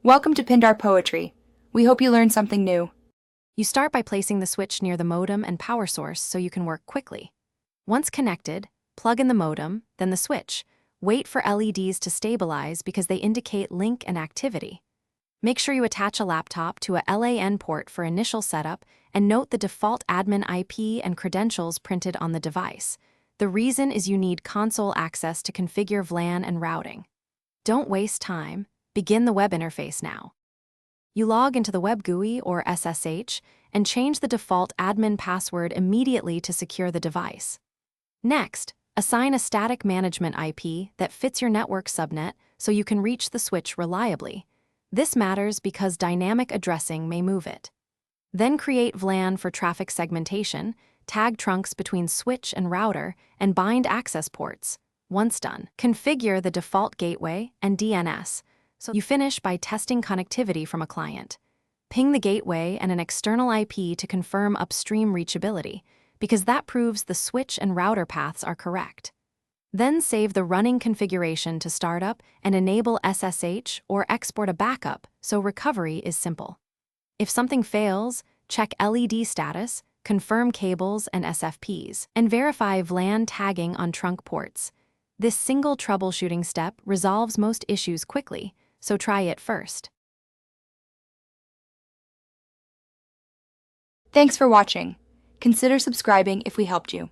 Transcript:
Welcome to Pindar Poetry. We hope you learned something new. You start by placing the switch near the modem and power source so you can work quickly. Once connected, plug in the modem, then the switch. Wait for LEDs to stabilize because they indicate link and activity. Make sure you attach a laptop to a LAN port for initial setup and note the default admin IP and credentials printed on the device. The reason is you need console access to configure VLAN and routing. Don't waste time. Begin the web interface now. You log into the web GUI or SSH and change the default admin password immediately to secure the device. Next, assign a static management IP that fits your network subnet so you can reach the switch reliably. This matters because dynamic addressing may move it. Then create VLAN for traffic segmentation, tag trunks between switch and router, and bind access ports. Once done, configure the default gateway and DNS. So you finish by testing connectivity from a client. Ping the gateway and an external IP to confirm upstream reachability, because that proves the switch and router paths are correct. Then save the running configuration to startup and enable SSH or export a backup so recovery is simple. If something fails, check LED status, confirm cables and SFPs, and verify VLAN tagging on trunk ports. This single troubleshooting step resolves most issues quickly, so try it first. Thanks for watching. Consider subscribing if we helped you.